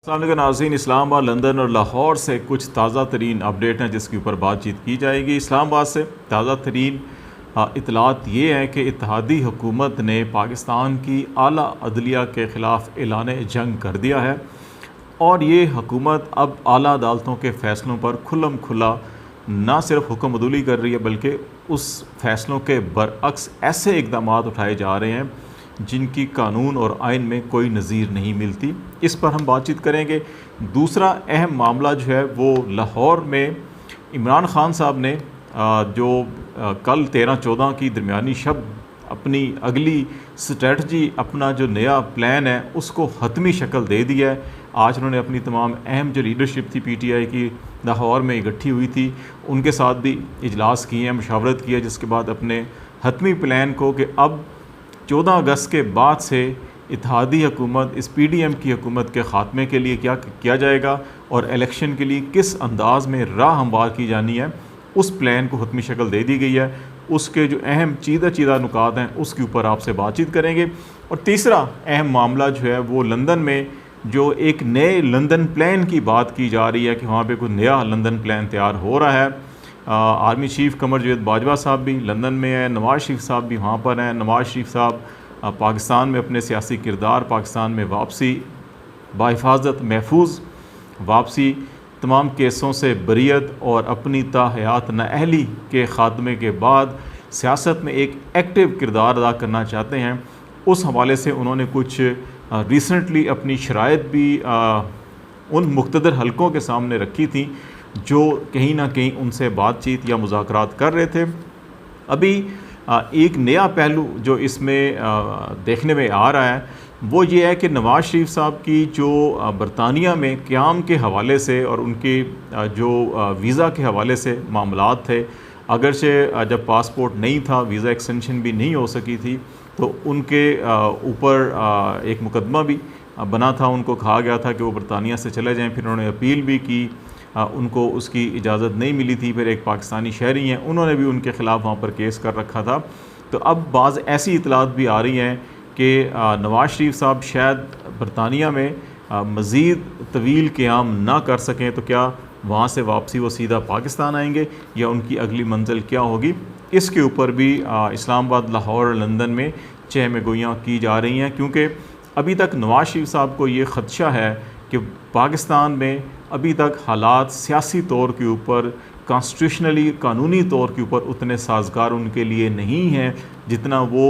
अस्सलाम वालेकुम नाज़रीन, इस्लामाबाद, लंदन और लाहौर से कुछ ताज़ा तरीन अपडेट हैं जिसके ऊपर बातचीत की जाएगी। इस्लामाबाद से ताज़ा तरीन इतलात ये है कि इत्तेहादी हुकूमत ने पाकिस्तान की आला अदलिया के ख़िलाफ़ ऐलान जंग कर दिया है और ये हुकूमत अब आला अदालतों के फ़ैसलों पर खुल्लम खुला ना सिर्फ हुक्म अदूली कर रही है बल्कि उस फ़ैसलों के बरअक्स ऐसे इक़दाम उठाए जा रहे हैं जिनकी कानून और आइन में कोई नज़ीर नहीं मिलती। इस पर हम बातचीत करेंगे। दूसरा अहम मामला जो है वो लाहौर में इमरान ख़ान साहब ने जो कल 13-14 की दरमियानी शब अपनी अगली स्ट्रेटजी, अपना जो नया प्लान है उसको हतमी शक्ल दे दी है। आज उन्होंने अपनी तमाम अहम जो लीडरशिप थी PTI की लाहौर में इकट्ठी हुई थी, उनके साथ भी इजलास किए हैं, मशावरत की है, जिसके बाद अपने हतमी प्लान को कि अब 14 अगस्त के बाद से इत्तेहादी हुकूमत, इस PDM की हुकूमत के ख़ात्मे के लिए क्या किया जाएगा और इलेक्शन के लिए किस अंदाज़ में राह हमवार की जानी है, उस प्लान को हतमी शक्ल दे दी गई है। उसके जो अहम चीदा नुकात हैं उसके ऊपर आपसे बातचीत करेंगे। और तीसरा अहम मामला जो है वो लंदन में जो एक नए लंदन प्लान की बात की जा रही है कि वहाँ पे कोई नया लंदन प्लान तैयार हो रहा है। आर्मी चीफ कमर जावेद बाजवा साहब भी लंदन में है, नवाज़ शरीफ साहब भी वहाँ पर हैं। नवाज़ शरीफ साहब पाकिस्तान में अपने सियासी किरदार, पाकिस्तान में वापसी, बाहिफाजत महफूज वापसी, तमाम केसों से बरीयत और अपनी ताहयात नाअहली के ख़ात्मे के बाद सियासत में एक एक्टिव किरदार अदा करना चाहते हैं। उस हवाले से उन्होंने कुछ रिसेंटली अपनी शराइत भी उन मुख्तदर हलकों के सामने रखी थी जो कहीं ना कहीं उनसे बातचीत या मुज़ाकरात कर रहे थे। अभी एक नया पहलू जो इसमें देखने में आ रहा है वो ये है कि नवाज़ शरीफ साहब की जो बरतानिया में क़याम के हवाले से और उनके जो वीज़ा के हवाले से मामलात थे, अगरचे जब पासपोर्ट नहीं था, वीज़ा एक्सटेंशन भी नहीं हो सकी थी, तो उनके ऊपर एक मुकदमा भी बना था। उनको कहा गया था कि वो बरतानिया से चले जाएँ। फिर उन्होंने अपील भी की, उनको उसकी इजाज़त नहीं मिली थी। फिर एक पाकिस्तानी शहरी हैं, उन्होंने भी उनके ख़िलाफ़ वहाँ पर केस कर रखा था। तो अब बाज़ ऐसी इतलात भी आ रही हैं कि नवाज़ शरीफ साहब शायद बरतानिया में मज़ीद तवील क़याम ना कर सकें, तो क्या वहाँ से वापसी वो सीधा पाकिस्तान आएंगे या उनकी अगली मंजिल क्या होगी, इसके ऊपर भी इस्लामाबाद, लाहौर और लंदन में चहम गोइयाँ की जा रही हैं। क्योंकि अभी तक नवाज़ शरीफ साहब को ये ख़दशा है कि पाकिस्तान में अभी तक हालात सियासी तौर के ऊपर, कॉन्स्टिट्यूशनली कानूनी तौर के ऊपर उतने साजगार उनके लिए नहीं हैं जितना वो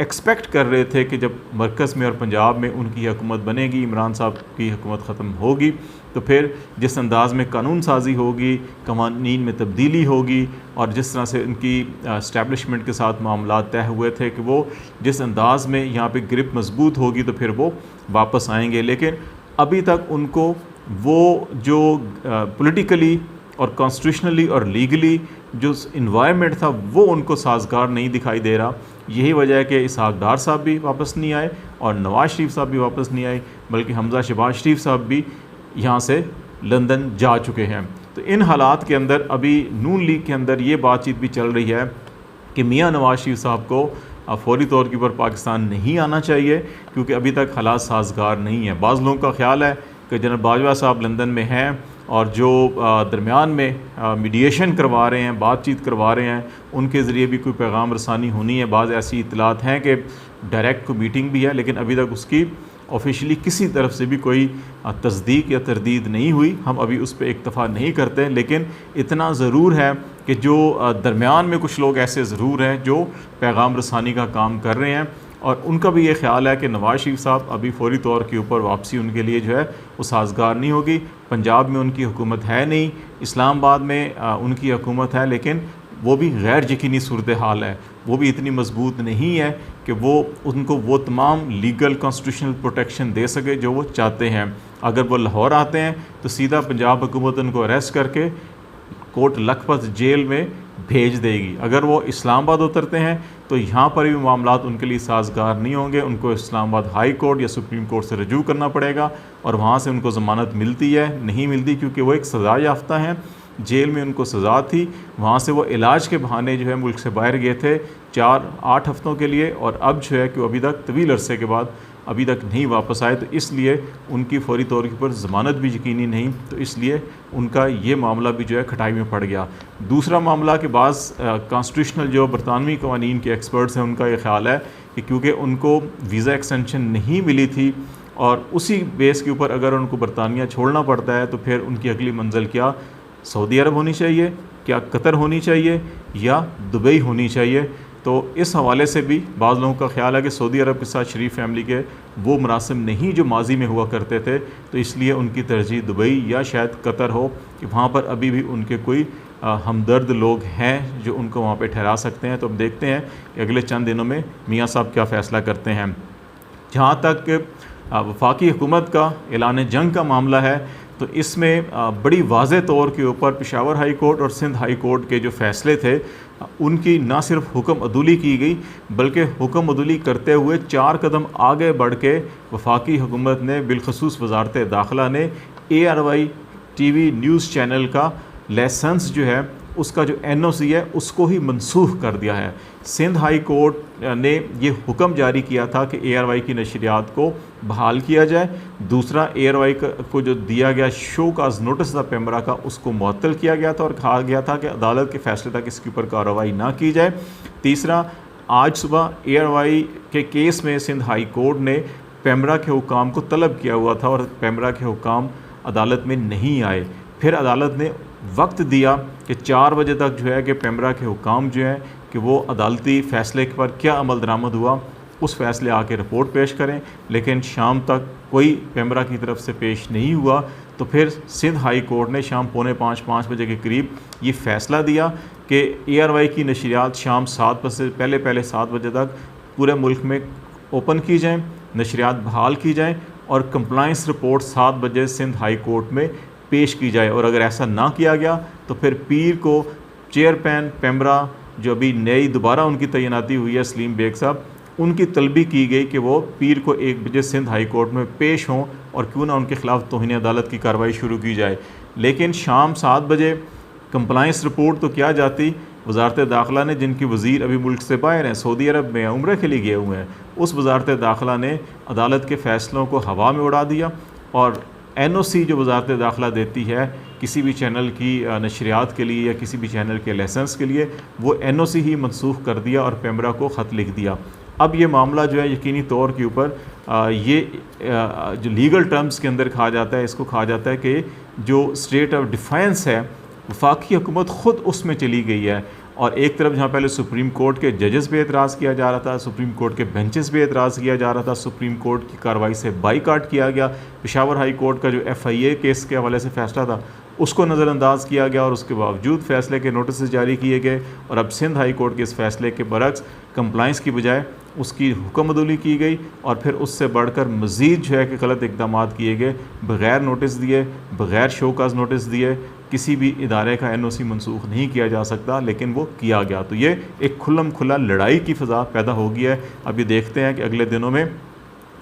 एक्सपेक्ट कर रहे थे कि जब मरकज़ में और पंजाब में उनकी हुकूमत बनेगी, इमरान साहब की हुकूमत ख़त्म होगी, तो फिर जिस अंदाज़ में कानून साजी होगी, कवानीन में तब्दीली होगी और जिस तरह से उनकी इस्टेब्लिशमेंट के साथ मामला तय हुए थे कि वो जिस अंदाज़ में यहाँ पे ग्रिप मजबूत होगी तो फिर वो वापस आएंगे। लेकिन अभी तक उनको वो जो पॉलिटिकली और कॉन्स्टिट्यूशनली और लीगली जो इन्वायरमेंट था वो उनको साजगार नहीं दिखाई दे रहा। यही वजह है कि इसहाक डार साहब भी वापस नहीं आए और नवाज़ शरीफ साहब भी वापस नहीं आए, बल्कि हमजा शहबाज शरीफ साहब भी यहाँ से लंदन जा चुके हैं। तो इन हालात के अंदर अभी नून लीग के अंदर ये बातचीत भी चल रही है कि मियाँ नवाज़ शरीफ साहब को फ़ौरी तौर के ऊपर पाकिस्तान नहीं आना चाहिए क्योंकि अभी तक हालात साजगार नहीं है। बाज़ लोगों का ख्याल है कि जनरल बाजवा साहब लंदन में हैं और जो दरमियान में मीडिएशन करवा रहे हैं, बातचीत करवा रहे हैं, उनके ज़रिए भी कोई पैगाम रसानी होनी है। बाज़ ऐसी इतलात हैं कि डायरेक्ट कोई मीटिंग भी है, लेकिन अभी तक उसकी ऑफिशियली किसी तरफ से भी कोई तस्दीक या तरदीद नहीं हुई। हम अभी उस पर इक्तफ़ा नहीं करते, लेकिन इतना ज़रूर है कि जो दरमियान में कुछ लोग ऐसे ज़रूर हैं जो पैगाम रसानी का काम कर रहे हैं और उनका भी ये ख्याल है कि नवाज़ शरीफ साहब अभी फ़ौरी तौर के ऊपर वापसी उनके लिए जो है वो साजगार नहीं होगी। पंजाब में उनकी हुकूमत है नहीं, इस्लामाबाद में उनकी हुकूमत है, लेकिन वो भी गैर यकीनी सूरत हाल है, वो भी इतनी मजबूत नहीं है कि वो उनको वो तमाम लीगल कॉन्स्टिट्यूशनल प्रोटेक्शन दे सके जो वो चाहते हैं। अगर वो लाहौर आते हैं तो सीधा पंजाब हुकूमत उनको अरेस्ट करके कोट लखपत जेल में भेज देगी। अगर वो इस्लामाबाद उतरते हैं तो यहाँ पर भी मामलात उनके लिए साजगार नहीं होंगे, उनको इस्लामाबाद हाई कोर्ट या सुप्रीम कोर्ट से रजू करना पड़ेगा और वहाँ से उनको ज़मानत मिलती है नहीं मिलती, क्योंकि वो एक सज़ा याफ्ता हैं। जेल में उनको सज़ा थी, वहाँ से वो इलाज के बहाने जो है मुल्क से बाहर गए थे 4-8 हफ़्तों के लिए, और अब जो है कि अभी तक तवील अरसे के बाद अभी तक नहीं वापस आए, तो इसलिए उनकी फौरी तौर के ऊपर ज़मानत भी यकीनी नहीं, तो इसलिए उनका ये मामला भी जो है खटाई में पड़ गया। दूसरा मामला कि बाज़ कॉन्स्टिट्यूशनल जो बरतानवी कवानीन के एक्सपर्ट्स हैं उनका ये ख्याल है कि क्योंकि उनको वीज़ा एक्सटेंशन नहीं मिली थी और उसी बेस के ऊपर अगर उनको बरतानिया छोड़ना पड़ता है तो फिर उनकी अगली मंजिल क्या सऊदी अरब होनी चाहिए, क्या कतर होनी चाहिए या दुबई होनी चाहिए। तो इस हवाले से भी बाज़ लोगों का ख्याल है कि सऊदी अरब के साथ शरीफ फैमिली के वो मुनासिब नहीं जो माजी में हुआ करते थे, तो इसलिए उनकी तरजीह दुबई या शायद कतर हो कि वहाँ पर अभी भी उनके कोई हमदर्द लोग हैं जो उनको वहाँ पे ठहरा सकते हैं। तो अब देखते हैं कि अगले चंद दिनों में मियाँ साहब क्या फ़ैसला करते हैं। जहाँ तक वफाकी हुकूमत का ऐलान जंग का मामला है, तो इसमें बड़ी वाज़े तौर के ऊपर पेशावर हाई कोर्ट और सिंध हाई कोर्ट के जो फ़ैसले थे उनकी ना सिर्फ हुक्म अदूली की गई बल्कि हुक्म अदूली करते हुए 4 कदम आगे बढ़ के वफाकी हुकूमत ने बिलखसूस वजारत दाखिला ने ARY TV न्यूज़ चैनल का लाइसेंस जो है उसका जो NOC है उसको ही मनसूख कर दिया है। सिंध हाई कोर्ट ने ये हुक्म जारी किया था कि ARY की नशरियात को बहाल किया जाए। दूसरा, ARY को जो दिया गया शो काज नोटिस था पेमरा का उसको मुअत्तल किया गया था और कहा गया था कि अदालत के फैसले तक इसके ऊपर कार्रवाई ना की जाए। तीसरा, आज सुबह ARY के केस में सिंध हाई कोर्ट ने पेमरा के हुकाम को तलब किया हुआ था और पेमरा के हुकाम अदालत में नहीं आए। फिर अदालत ने वक्त दिया कि 4 बजे तक जो है कि पेमरा के हुकाम जो है कि वो अदालती फ़ैसले पर क्या अमल दरामद हुआ उस फैसले आके रिपोर्ट पेश करें, लेकिन शाम तक कोई पेमरा की तरफ से पेश नहीं हुआ। तो फिर सिंध हाई कोर्ट ने शाम 4:45-5 बजे के करीब ये फ़ैसला दिया कि ARY की नशरियात शाम 7 बजे से पहले 7 बजे तक पूरे मुल्क में ओपन की जाएँ, नशरियात बहाल की जाएँ और कंप्लाइंस रिपोर्ट 7 बजे सिंध हाई कोर्ट में पेश की जाए। और अगर ऐसा ना किया गया तो फिर पीर को चेयरमैन पेमरा जो अभी नई दोबारा उनकी तैनाती हुई है सलीम बेग साहब, उनकी तलबी की गई कि वो पीर को 1 बजे सिंध हाई कोर्ट में पेश हों और क्यों ना उनके ख़िलाफ़ तौहीन अदालत की कार्रवाई शुरू की जाए। लेकिन शाम 7 बजे कंप्लाइंस रिपोर्ट तो क्या जाती, वजारत दाखिला ने जिनकी वज़ीर अभी मुल्क से बाहर हैं, सऊदी अरब में उम्रा के लिए गए हुए हैं, उस वजारत दाखिला ने अदालत के फ़ैसलों को हवा में उड़ा दिया और NOC जो वजारत दाखिला देती है किसी भी चैनल की नशरियात के लिए या किसी भी चैनल के लाइसेंस के लिए, वो NOC ही मनसूख कर दिया और पेमरा को ख़त लिख दिया। अब ये मामला जो है यकीनी तौर के ऊपर ये जो लीगल टर्म्स के अंदर कहा जाता है, इसको कहा जाता है कि जो स्टेट ऑफ डिफेंस है वफाकी हुकूमत ख़ुद उसमें चली गई है। और एक तरफ जहाँ पहले सुप्रीम कोर्ट के जजेस पे एतराज़ किया जा रहा था, सुप्रीम कोर्ट के बेंचेस पे एतराज़ किया जा रहा था, सुप्रीम कोर्ट की कार्रवाई से बाईकाट किया गया, पेशावर हाई कोर्ट का जो FIA केस के हवाले से फ़ैसला था उसको नज़रअंदाज किया गया और उसके बावजूद फ़ैसले के नोटिस जारी किए गए। और अब सिंध हाई कोर्ट के इस फ़ैसले के बरक्स कंप्लाइंस की बजाय उसकी हुक्म अदूली की गई और फिर उससे बढ़कर मज़ीद जो है कि गलत इक़दाम किए गए, बग़ैर नोटिस दिए, बग़ैर शोकाज नोटिस दिए किसी भी इदारे का NOC मनसूख नहीं किया जा सकता, लेकिन वो किया गया। तो ये एक खुल्लम खुला लड़ाई की फ़ज़ा पैदा हो गई है। अभी देखते हैं कि अगले दिनों में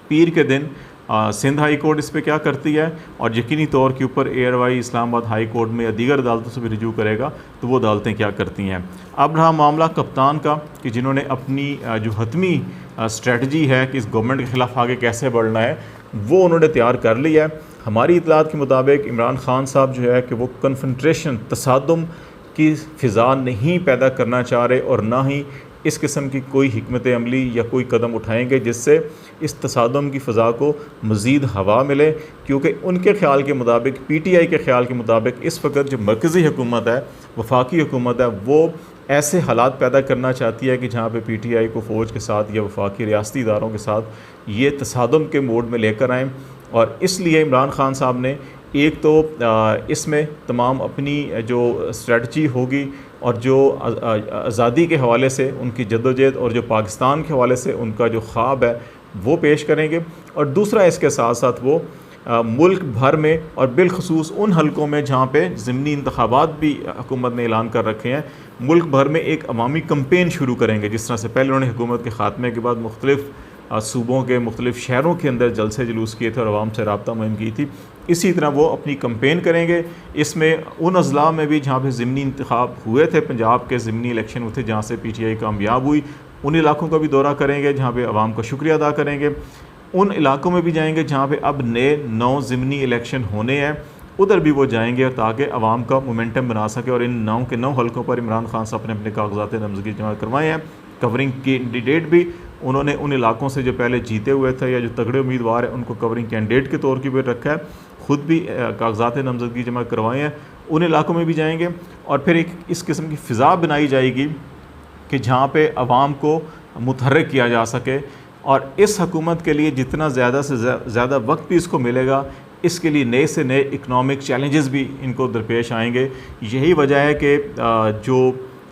पीर के दिन सिंध हाई कोर्ट इस पर क्या करती है और यकीनी तौर के ऊपर ARY इस्लामाबाद हाई कोर्ट में या दीगर अदालतों से भी रिजू करेगा तो वो अदालतें क्या करती हैं। अब रहा मामला कप्तान का कि जिन्होंने अपनी जो हतमी स्ट्रेटजी है कि इस गवर्नमेंट के ख़िलाफ़ आगे कैसे बढ़ना है वो उन्होंने तैयार कर लिया है। हमारी इतलात के मुताबिक इमरान ख़ान साहब जो है कि वो कन्फ्रंट्रेशन तसादुम की फ़िज़ा नहीं पैदा करना चाह रहे और ना ही इस किस्म की कोई हिकमत अमली या कोई कदम उठाएंगे जिससे इस तसादुम की फ़ज़ा को मज़ीद हवा मिले, क्योंकि उनके ख़्याल के मुताबिक PTI के ख़्याल के मुताबिक इस वक्त जो मरकज़ी हुकूमत है, वफाकी हुकूमत है, वो ऐसे हालात पैदा करना चाहती है कि जहाँ पे PTI को फ़ौज के साथ या वफाकी रियासती इदारों के साथ ये तसादुम के मोड में लेकर आएँ। और इसलिए इमरान ख़ान साहब ने एक तो इसमें तमाम अपनी जो स्ट्रेटजी होगी और जो आज़ादी के हवाले से उनकी जद्दोजहद और जो पाकिस्तान के हवाले से उनका जो ख्वाब है वो पेश करेंगे। और दूसरा इसके साथ साथ वो मुल्क भर में और बिलखसूस उन हलकों में जहाँ पे ज़िमनी इंतखाबात भी हुकूमत ने ऐलान कर रखे हैं, मुल्क भर में एक अवामी कैंपेन शुरू करेंगे। जिस तरह से पहले उन्होंने हुकूमत के ख़ात्मे के बाद मुख्तलिफ़ सूबों के मुख्तलिफ़ शहरों के अंदर जलसे जुलूस किए थे और आवाम से रब्ता मुहिम की थी, इसी तरह वो अपनी कैंपेन करेंगे। इसमें उन अज़ला में भी जहाँ पे ज़िमनी इंतखाब हुए थे, पंजाब के ज़िमनी इलेक्शन हुए थे जहाँ से PTI कामयाब हुई, उन इलाकों का भी दौरा करेंगे जहाँ पे आवाम का शुक्रिया अदा करेंगे। उन इलाकों में भी जाएंगे जहाँ पे अब नए 9 ज़िमनी इलेक्शन होने हैं, उधर भी वो जाएंगे ताकि अवाम का मोमेंटम बना सके। और इन 9 के 9 हलकों पर इमरान खान साहब ने अपने कागजात नामज़दगी जमा करवाए हैं। कवरिंग कैंडिडेट भी उन्होंने उन इलाकों से जो पहले जीते हुए थे या जो तगड़े उम्मीदवार हैं उनको कवरिंग कैंडिडेट के तौर पर रखा है। ख़ुद भी कागजात नामज़दगी जमा करवाए हैं, उन इलाकों में भी जाएंगे। और फिर एक इस किस्म की फ़िज़ा बनाई जाएगी कि जहाँ पे अवाम को मुतहर्रिक किया जा सके। और इस हुकूमत के लिए जितना ज़्यादा से ज़्यादा वक्त भी इसको मिलेगा, इसके लिए नए से नए इकनॉमिक चैलेंजेस भी इनको दरपेश आएंगे। यही वजह है कि जो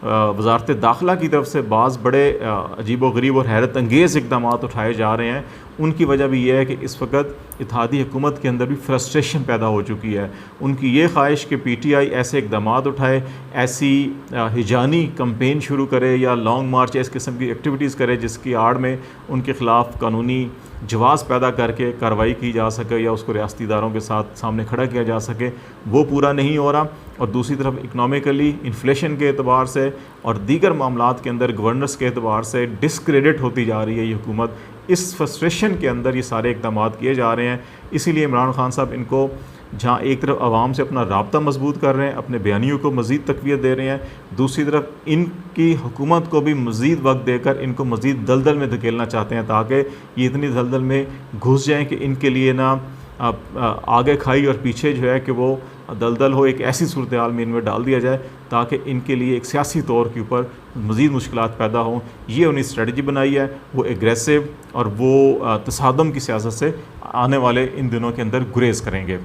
वज़ारत दाखिला की तरफ से बाज़ बड़े अजीब व गरीब और हैरत अंगेज़ इक़दाम उठाए जा रहे हैं, उनकी वजह भी यह है कि इस वक्त इत्तेहादी हुकूमत के अंदर भी फ्रस्ट्रेशन पैदा हो चुकी है। उनकी ये ख्वाहिश कि PTI ऐसे इक़दाम उठाए, ऐसी हिजानी कंपेन शुरू करे या लॉन्ग मार्च इस किस्म की एक्टिविटीज़ करे जिसकी आड़ में उनके ख़िलाफ़ कानूनी जवाज़ पैदा करके कार्रवाई की जा सके या उसको रियासती इदारों के साथ सामने खड़ा किया जा सके, वो पूरा नहीं हो रहा। और दूसरी तरफ इकनॉमिकली इन्फ्लेशन के एतबार से और दीगर मामलात के अंदर गवर्नेंस के एतबार से डिस्क्रेडिट होती जा रही है ये हुकूमत। इस फ्रस्ट्रेशन के अंदर ये सारे इक़दाम किए जा रहे हैं। इसीलिए इमरान खान साहब इनको जहाँ एक तरफ आवाम से अपना राब्ता मजबूत कर रहे हैं, अपने बयानियों को मज़ीद तक़वियत दे रहे हैं, दूसरी तरफ इनकी हुकूमत को भी मज़ीद वक्त देकर इनको मज़ीद दलदल में धकेलना चाहते हैं ताकि ये इतनी दलदल में घुस जाएँ कि इनके लिए ना आगे खाई और पीछे जो है कि वो दलदल हो, एक ऐसी सूरत हाल में इनमें डाल दिया जाए ताकि इनके लिए एक सियासी तौर के ऊपर मज़ीद मुश्किलात पैदा हों। ये उन्हें स्ट्रेटजी बनाई है, वो एग्रेसिव और वो तसादम की सियासत से आने वाले इन दिनों के अंदर गुरेज करेंगे।